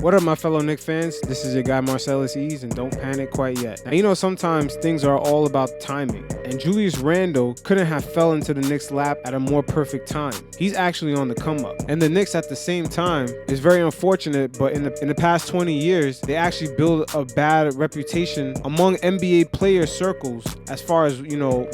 What up, my fellow Knicks fans? This is your guy Marcellus Ease, and don't panic quite yet. Now, sometimes things are all about timing, and Julius Randle couldn't have fell into the Knicks' lap at a more perfect time. He's actually on the come up, and the Knicks at the same time is very unfortunate, but in the past 20 years, they actually built a bad reputation among NBA player circles as far as,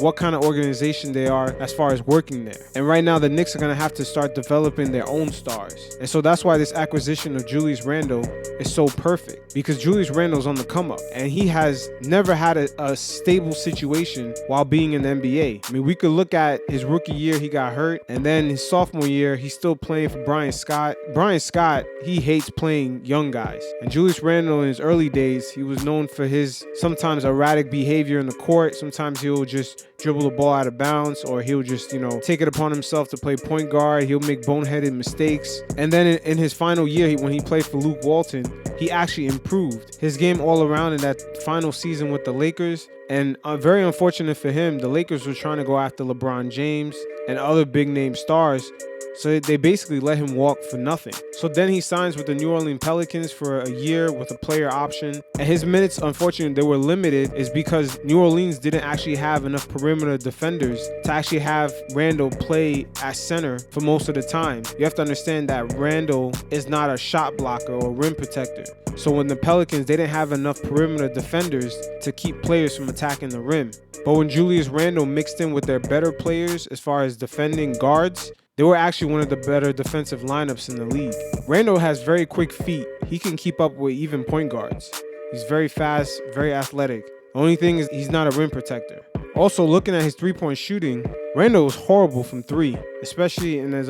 what kind of organization they are as far as working there. And right now, the Knicks are going to have to start developing their own stars. And so that's why this acquisition of Julius Randle is so perfect, because Julius Randle's on the come up and he has never had a stable situation while being in the NBA. I mean, we could look at his rookie year, he got hurt, and then his sophomore year, he's still playing for Brian Scott. Brian Scott, he hates playing young guys. And Julius Randle in his early days, he was known for his sometimes erratic behavior in the court. Sometimes he'll just dribble the ball out of bounds, or he'll just, take it upon himself to play point guard. He'll make boneheaded mistakes. And then in his final year, when he played for Luke Walton, he actually improved his game all around in that final season with the Lakers. And very unfortunate for him, the Lakers were trying to go after LeBron James and other big name stars. So they basically let him walk for nothing. So then he signs with the New Orleans Pelicans for a year with a player option. And his minutes, unfortunately, they were limited is because New Orleans didn't actually have enough perimeter defenders to actually have Randle play at center for most of the time. You have to understand that Randle is not a shot blocker or rim protector. So when the Pelicans, they didn't have enough perimeter defenders to keep players from attacking the rim. But when Julius Randle mixed in with their better players as far as defending guards, they were actually one of the better defensive lineups in the league. Randle has very quick feet. He can keep up with even point guards. He's very fast, very athletic. The only thing is he's not a rim protector. Also, looking at his three-point shooting, Randle was horrible from three, especially in his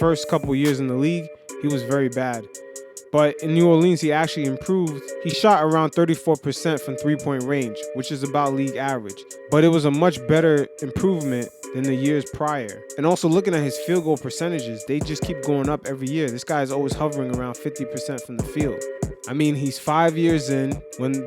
first couple years in the league. He was very bad. But in New Orleans, he actually improved. He shot around 34% from three-point range, which is about league average. But it was a much better improvement than the years prior. And also looking at his field goal percentages, they just keep going up every year. This guy is always hovering around 50% from the field. I mean, he's 5 years in.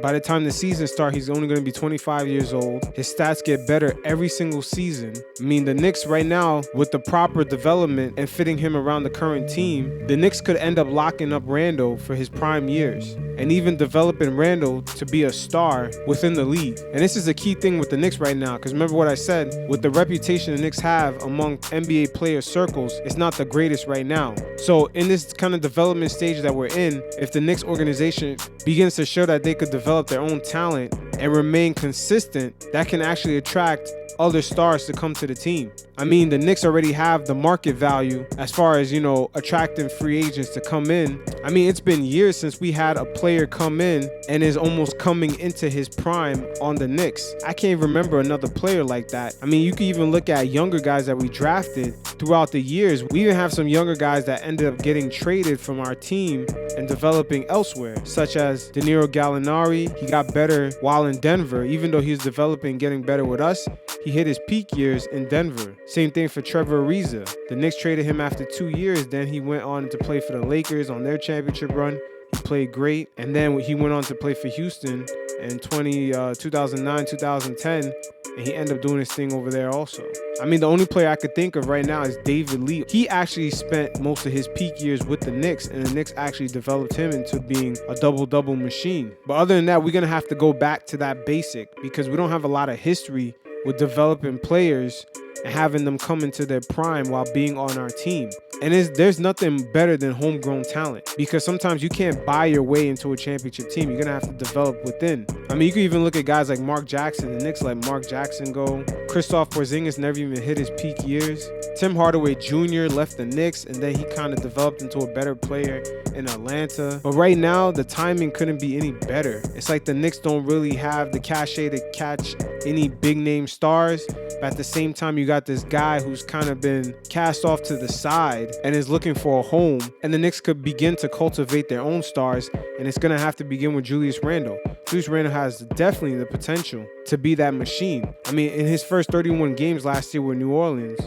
By the time the season starts, he's only going to be 25 years old. His stats get better every single season. I mean, the Knicks right now, with the proper development and fitting him around the current team, the Knicks could end up locking up Randle for his prime years and even developing Randle to be a star within the league. And this is a key thing with the Knicks right now, because remember what I said, with the reputation the Knicks have among NBA player circles, it's not the greatest right now. So in this kind of development stage that we're in, if the Knicks organization begins to show that they could develop their own talent and remain consistent, that can actually attract other stars to come to the team. I mean, the Knicks already have the market value as far as, attracting free agents to come in. I mean, it's been years since we had a player come in and is almost coming into his prime on the Knicks. I can't remember another player like that. I mean, you can even look at younger guys that we drafted throughout the years. We even have some younger guys that ended up getting traded from our team and developing elsewhere, such as Danilo Gallinari. He got better while in Denver. Even though he was developing, getting better with us, he hit his peak years in Denver. Same thing for Trevor Ariza. The Knicks traded him after 2 years. Then he went on to play for the Lakers on their championship run. He played great. And then he went on to play for Houston in 2009, 2010. And he ended up doing his thing over there also. I mean, the only player I could think of right now is David Lee. He actually spent most of his peak years with the Knicks, and the Knicks actually developed him into being a double-double machine. But other than that, we're going to have to go back to that basic, because we don't have a lot of history with developing players and having them come into their prime while being on our team. And there's nothing better than homegrown talent, because sometimes you can't buy your way into a championship team. You're going to have to develop within. I mean, you can even look at guys like Mark Jackson. The Knicks let Mark Jackson go. Kristaps Porzingis never even hit his peak years. Tim Hardaway Jr. left the Knicks, and then he kind of developed into a better player in Atlanta. But right now, the timing couldn't be any better. It's like the Knicks don't really have the cachet to catch any big name stars. But at the same time, you got this guy who's kind of been cast off to the side and is looking for a home. And the Knicks could begin to cultivate their own stars, and it's going to have to begin with Julius Randle. Julius Randle has definitely the potential to be that machine. I mean, in his first 31 games last year with New Orleans,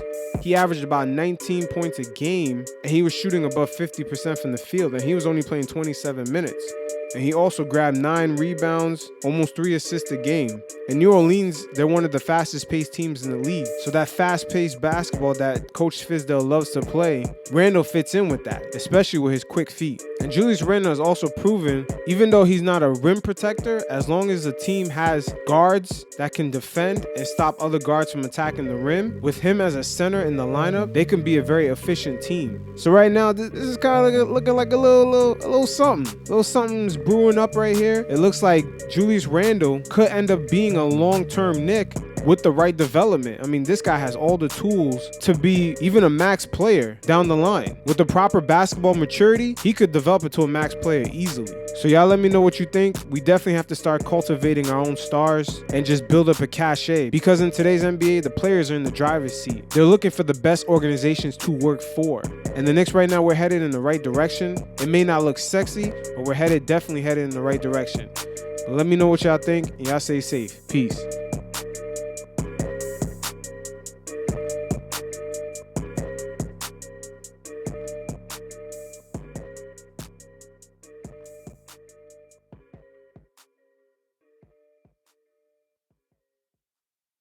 he averaged about 19 points a game, and he was shooting above 50% from the field, and he was only playing 27 minutes. and he also grabbed 9 rebounds, almost 3 assists a game. In New Orleans, they're one of the fastest paced teams in the league. So that fast paced basketball that Coach Fizdale loves to play, Randle fits in with that, especially with his quick feet. And Julius Randle has also proven, even though he's not a rim protector, as long as the team has guards that can defend and stop other guards from attacking the rim, with him as a center in the lineup, they can be a very efficient team. So right now, this is kind of looking like a little something. A little something's brewing up right here. It looks like Julius Randle could end up being a long-term Knick with the right development. I mean, this guy has all the tools to be even a max player down the line. With the proper basketball maturity, he could develop into a max player easily. So y'all let me know what you think. We definitely have to start cultivating our own stars and just build up a cachet, because in today's NBA, the players are in the driver's seat. They're looking for the best organizations to work for. And the Knicks right now, we're headed in the right direction. It may not look sexy, but we're definitely headed in the right direction. But let me know what y'all think, and y'all stay safe. Peace.